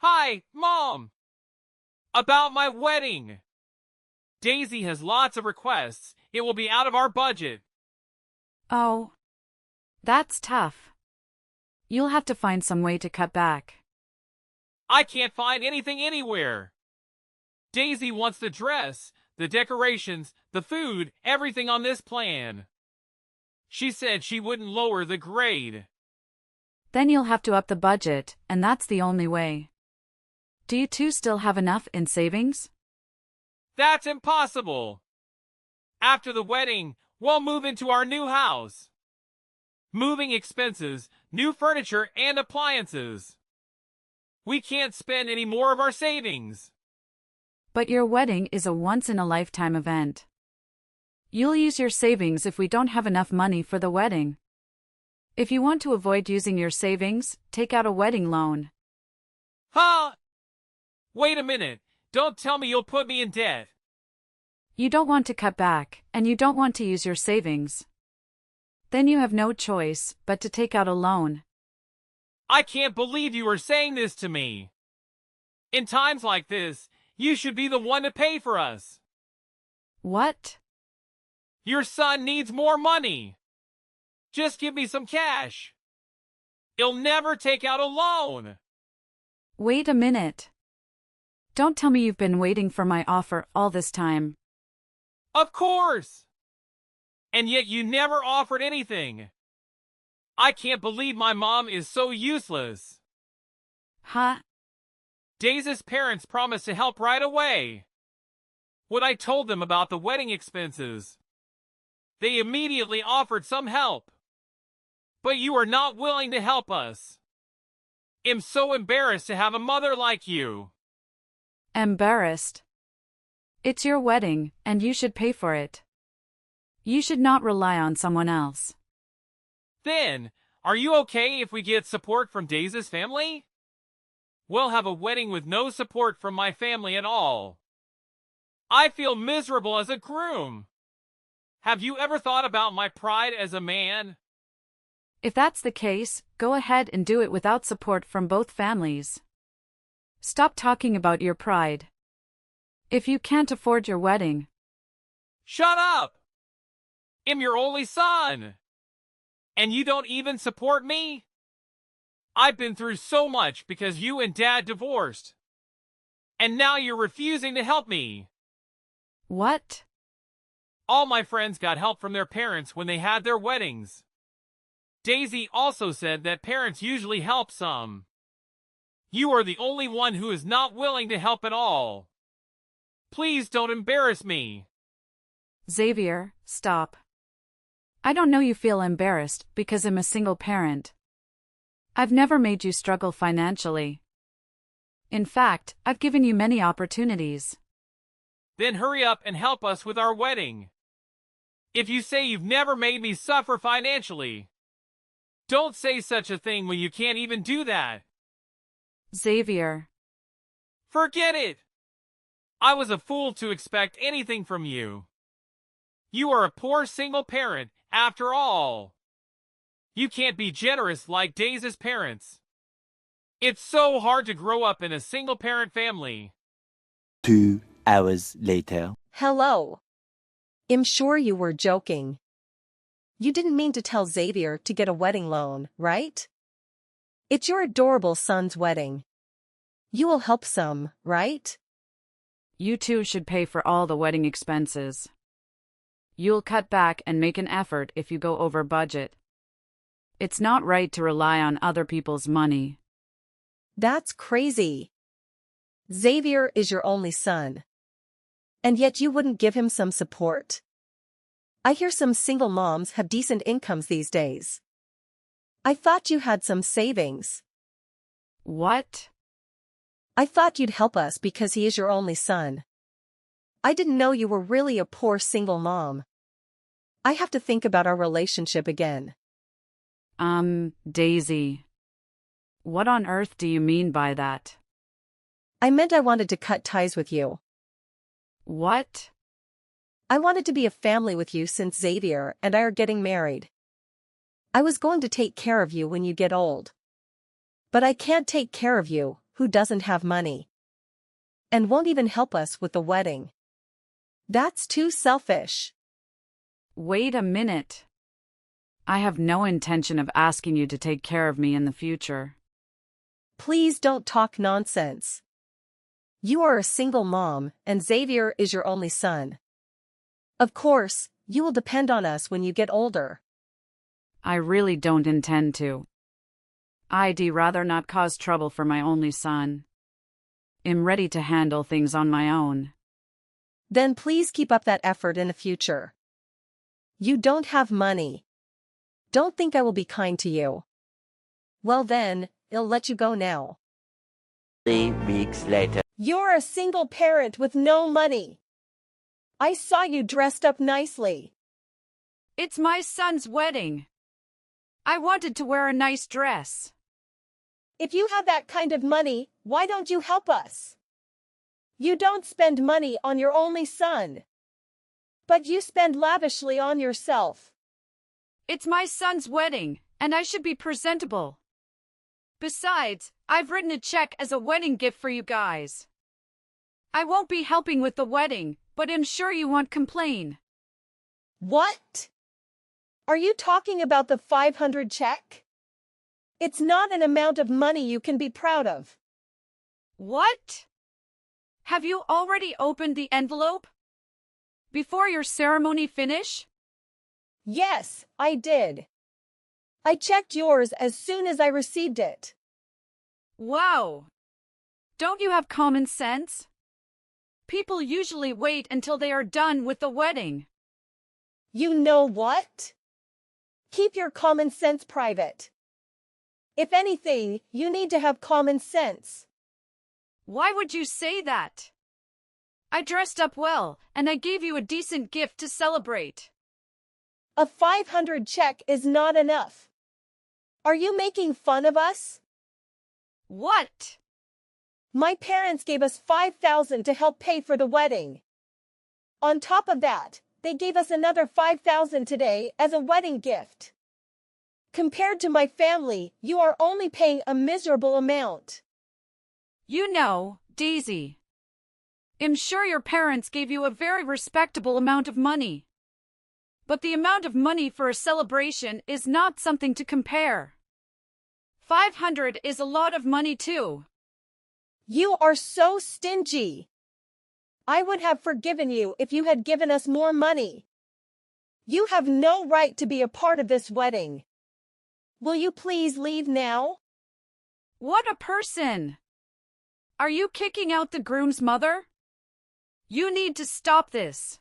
Hi, Mom! About my wedding! Daisy has lots of requests. It will be out of our budget. Oh, that's tough. You'll have to find some way to cut back. I can't find anything anywhere. Daisy wants the dress, the decorations, the food, everything on this plan. She said she wouldn't lower the grade. Then you'll have to up the budget, and that's the only way. Do you two still have enough in savings? That's impossible. After the wedding, we'll move into our new house. Moving expenses, new furniture, and appliances. We can't spend any more of our savings. But your wedding is a once-in-a-lifetime event. You'll use your savings if we don't have enough money for the wedding. If you want to avoid using your savings, take out a wedding loan. Huh? Wait a minute. Don't tell me you'll put me in debt. You don't want to cut back, and you don't want to use your savings. Then you have no choice but to take out a loan. I can't believe you are saying this to me. In times like this, you should be the one to pay for us. What? Your son needs more money. Just give me some cash. He'll never take out a loan. Wait a minute. Don't tell me you've been waiting for my offer all this time. Of course. And yet you never offered anything. I can't believe my mom is so useless. Huh? Daisy's parents promised to help right away. When I told them about the wedding expenses, they immediately offered some help. But you are not willing to help us. I'm so embarrassed to have a mother like you. Embarrassed? It's your wedding, and you should pay for it. You should not rely on someone else. Then, are you okay if we get support from Daisy's family? We'll have a wedding with no support from my family at all. I feel miserable as a groom. Have you ever thought about my pride as a man? If that's the case, go ahead and do it without support from both families. Stop talking about your pride. If you can't afford your wedding. Shut up! I'm your only son. And you don't even support me? I've been through so much because you and Dad divorced. And now you're refusing to help me. What? All my friends got help from their parents when they had their weddings. Daisy also said that parents usually help some. You are the only one who is not willing to help at all. Please don't embarrass me. Xavier, stop. I don't know you feel embarrassed because I'm a single parent. I've never made you struggle financially. In fact, I've given you many opportunities. Then hurry up and help us with our wedding. If you say you've never made me suffer financially, don't say such a thing when you can't even do that. Xavier. Forget it. I was a fool to expect anything from you. You are a poor single parent, after all. You can't be generous like Daisy's parents. It's so hard to grow up in a single-parent family. 2 hours later. Hello. I'm sure you were joking. You didn't mean to tell Xavier to get a wedding loan, right? It's your adorable son's wedding. You will help some, right? You two should pay for all the wedding expenses. You'll cut back and make an effort if you go over budget. It's not right to rely on other people's money. That's crazy. Xavier is your only son. And yet you wouldn't give him some support. I hear some single moms have decent incomes these days. I thought you had some savings. What? I thought you'd help us because he is your only son. I didn't know you were really a poor single mom. I have to think about our relationship again. Daisy. What on earth do you mean by that? I meant I wanted to cut ties with you. What? I wanted to be a family with you since Xavier and I are getting married. I was going to take care of you when you get old. But I can't take care of you, who doesn't have money. And won't even help us with the wedding. That's too selfish. Wait a minute. I have no intention of asking you to take care of me in the future. Please don't talk nonsense. You are a single mom, and Xavier is your only son. Of course, you will depend on us when you get older. I really don't intend to. I'd rather not cause trouble for my only son. I'm ready to handle things on my own. Then please keep up that effort in the future. You don't have money. Don't think I will be kind to you. Well then, I'll let you go now. 3 weeks later. You're a single parent with no money. I saw you dressed up nicely. It's my son's wedding. I wanted to wear a nice dress. If you have that kind of money, why don't you help us? You don't spend money on your only son. But you spend lavishly on yourself. It's my son's wedding, and I should be presentable. Besides, I've written a check as a wedding gift for you guys. I won't be helping with the wedding, but I'm sure you won't complain. What? Are you talking about the 500 check? It's not an amount of money you can be proud of. What? Have you already opened the envelope? Before your ceremony finish? Yes, I did. I checked yours as soon as I received it. Wow. Don't you have common sense? People usually wait until they are done with the wedding. You know what? Keep your common sense private. If anything, you need to have common sense. Why would you say that? I dressed up well, and I gave you a decent gift to celebrate. A 500 check is not enough. Are you making fun of us? What? My parents gave us 5,000 to help pay for the wedding. On top of that, they gave us another 5,000 today as a wedding gift. Compared to my family, you are only paying a miserable amount. You know, Daisy. I'm sure your parents gave you a very respectable amount of money. But the amount of money for a celebration is not something to compare. 500 is a lot of money too. You are so stingy. I would have forgiven you if you had given us more money. You have no right to be a part of this wedding. Will you please leave now? What a person! Are you kicking out the groom's mother? You need to stop this.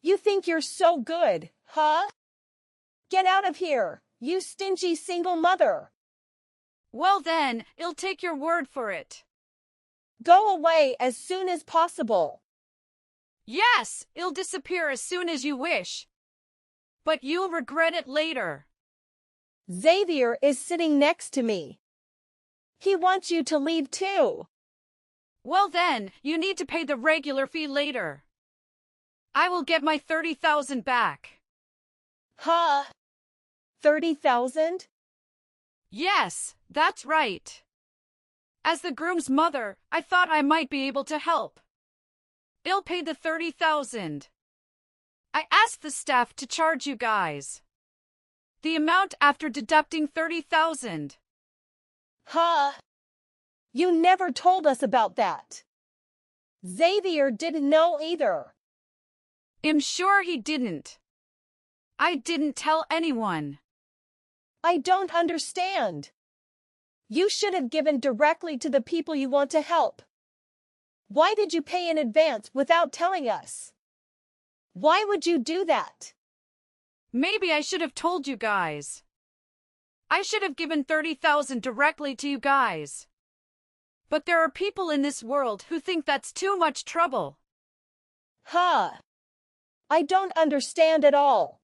You think you're so good, huh? Get out of here, you stingy single mother. Well then, I'll take your word for it. Go away as soon as possible. Yes, I'll disappear as soon as you wish. But you'll regret it later. Xavier is sitting next to me. He wants you to leave too. Well then, you need to pay the regular fee later. I will get my 30,000 back. Huh? 30,000? Yes, that's right. As the groom's mother, I thought I might be able to help. I'll pay the 30,000. I asked the staff to charge you guys the amount after deducting 30,000. Huh? You never told us about that. Xavier didn't know either. I'm sure he didn't. I didn't tell anyone. I don't understand. You should have given directly to the people you want to help. Why did you pay in advance without telling us? Why would you do that? Maybe I should have told you guys. I should have given 30,000 directly to you guys. But there are people in this world who think that's too much trouble. Huh? I don't understand at all.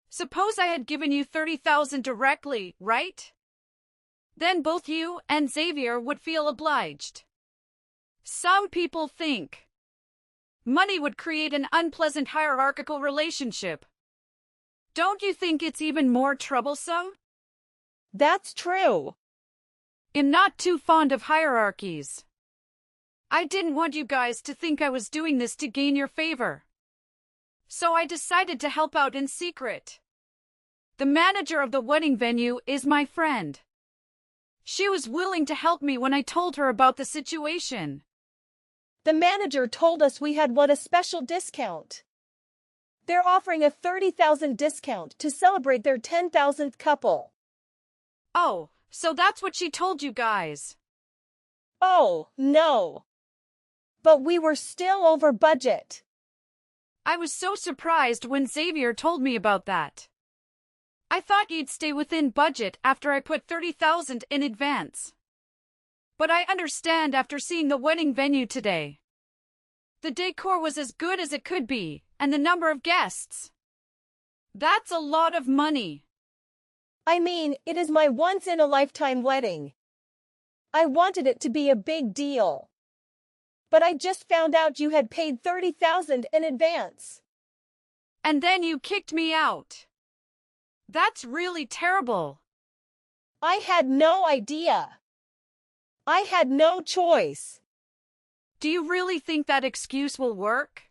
Suppose I had given you 30,000 directly, right? Then both you and Xavier would feel obliged. Some people think money would create an unpleasant hierarchical relationship. Don't you think it's even more troublesome? That's true. am not too fond of hierarchies. I didn't want you guys to think I was doing this to gain your favor. So I decided to help out in secret. The manager of the wedding venue is my friend. She was willing to help me when I told her about the situation. The manager told us we had won a special discount. They're offering a 30,000 discount to celebrate their 10,000th couple. Oh, so that's what she told you guys. Oh, no. But we were still over budget. I was so surprised when Xavier told me about that. I thought you'd stay within budget after I put 30,000 in advance. But I understand after seeing the wedding venue today. The decor was as good as it could be, and the number of guests. That's a lot of money. I mean, it is my once-in-a-lifetime wedding. I wanted it to be a big deal. But I just found out you had paid 30,000 in advance. And then you kicked me out. That's really terrible. I had no idea. I had no choice. Do you really think that excuse will work?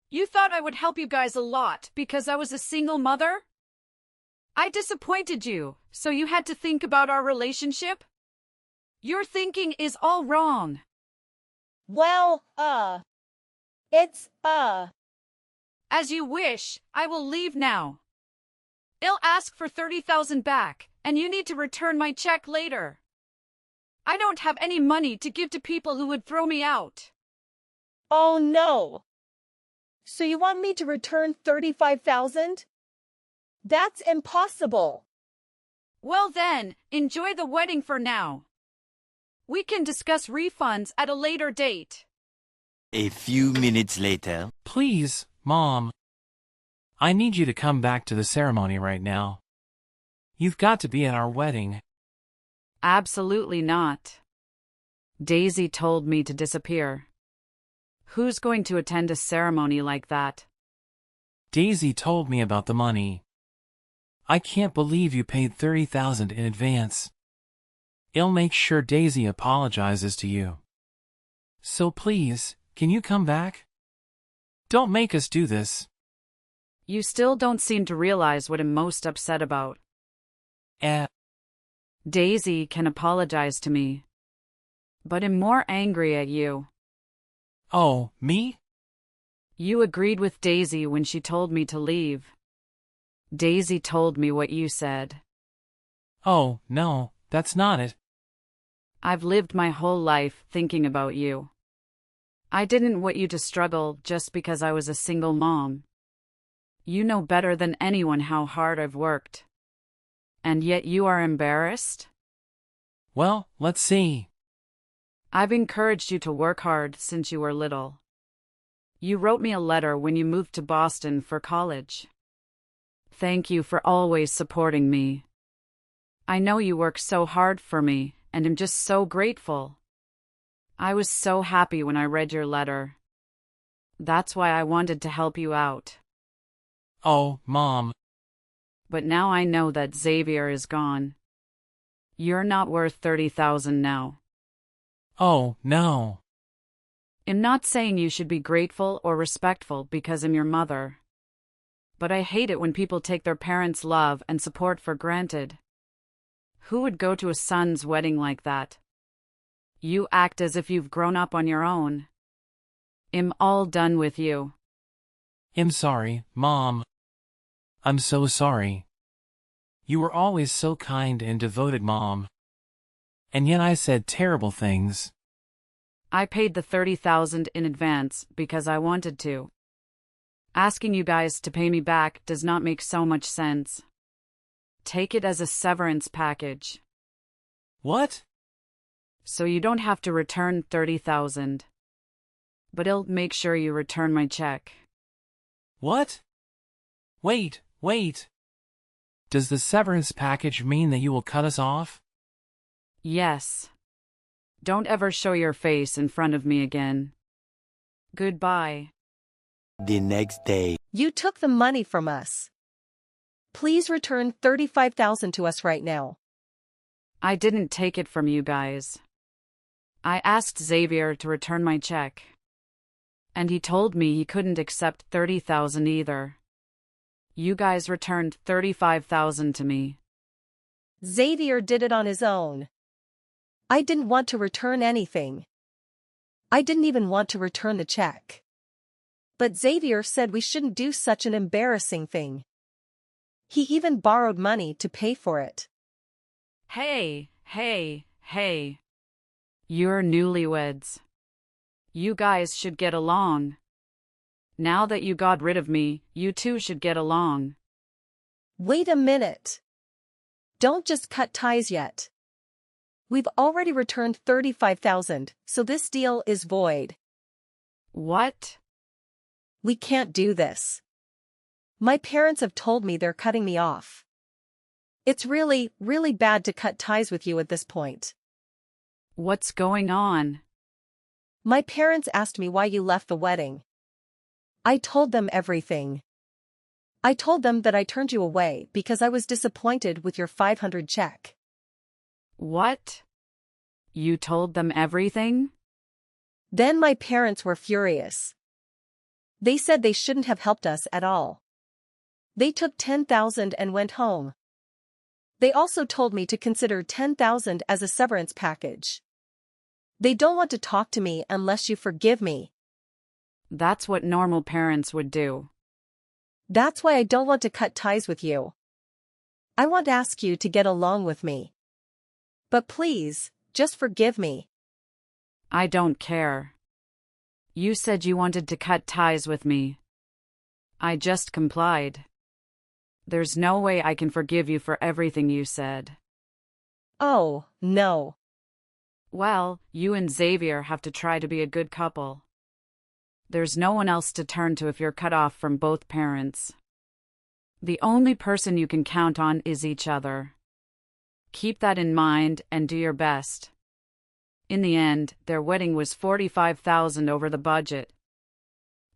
You thought I would help you guys a lot because I was a single mother? I disappointed you, so you had to think about our relationship? Your thinking is all wrong. Well, it's, As you wish, I will leave now. I'll ask for 30,000 back, and you need to return my check later. I don't have any money to give to people who would throw me out. Oh no. So you want me to return 35,000? That's impossible. Well then, enjoy the wedding for now. We can discuss refunds at a later date. A few minutes later. Please, Mom. I need you to come back to the ceremony right now. You've got to be at our wedding. Absolutely not. Daisy told me to disappear. Who's going to attend a ceremony like that? Daisy told me about the money. I can't believe you paid 30,000 in advance. I'll make sure Daisy apologizes to you. So please, can you come back? Don't make us do this. You still don't seem to realize what I'm most upset about. Daisy can apologize to me. But I'm more angry at you. Oh, me? You agreed with Daisy when she told me to leave. Daisy told me what you said. Oh, no, that's not it. I've lived my whole life thinking about you. I didn't want you to struggle just because I was a single mom. You know better than anyone how hard I've worked. And yet you are embarrassed? Well, let's see. I've encouraged you to work hard since you were little. You wrote me a letter when you moved to Boston for college. Thank you for always supporting me. I know you work so hard for me, and I'm just so grateful. I was so happy when I read your letter. That's why I wanted to help you out. Oh, Mom. But now I know that Xavier is gone. You're not worth 30,000 now. Oh, no. I'm not saying you should be grateful or respectful because I'm your mother. But I hate it when people take their parents' love and support for granted. Who would go to a son's wedding like that? You act as if you've grown up on your own. I'm all done with you. I'm sorry, Mom. I'm so sorry. You were always so kind and devoted, Mom. And yet I said terrible things. I paid the 30,000 in advance because I wanted to. Asking you guys to pay me back does not make so much sense. Take it as a severance package. What? So you don't have to return 30,000. But I'll make sure you return my check. What? Wait. Does the severance package mean that you will cut us off? Yes. Don't ever show your face in front of me again. Goodbye. The next day. You took the money from us. Please return 35,000 to us right now. I didn't take it from you guys. I asked Xavier to return my check. And he told me he couldn't accept 30,000 either. You guys returned 35,000 to me. Xavier did it on his own. I didn't want to return anything. I didn't even want to return the check. But Xavier said we shouldn't do such an embarrassing thing. He even borrowed money to pay for it. Hey. You're newlyweds. You guys should get along. Now that you got rid of me, you two should get along. Wait a minute. Don't just cut ties yet. We've already returned 35,000, so this deal is void. What? We can't do this. My parents have told me they're cutting me off. It's really, really bad to cut ties with you at this point. What's going on? My parents asked me why you left the wedding. I told them everything. I told them that I turned you away because I was disappointed with your 500 check. What? You told them everything? Then my parents were furious. They said they shouldn't have helped us at all. They took 10,000 and went home. They also told me to consider 10,000 as a severance package. They don't want to talk to me unless you forgive me. That's what normal parents would do. That's why I don't want to cut ties with you. I want to ask you to get along with me. But please, just forgive me. I don't care. You said you wanted to cut ties with me. I just complied. There's no way I can forgive you for everything you said. Oh, no. Well, you and Xavier have to try to be a good couple. There's no one else to turn to if you're cut off from both parents. The only person you can count on is each other. Keep that in mind and do your best. In the end, their wedding was 45,000 over the budget.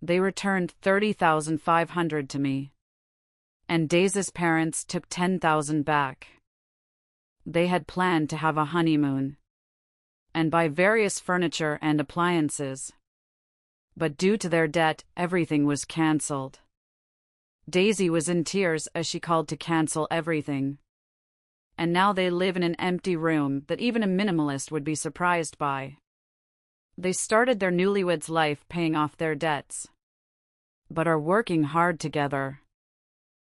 They returned 30,500 to me. And Daisy's parents took 10,000 back. They had planned to have a honeymoon and buy various furniture and appliances. But due to their debt, everything was cancelled. Daisy was in tears as she called to cancel everything. And now they live in an empty room that even a minimalist would be surprised by. They started their newlyweds life paying off their debts, but are working hard together.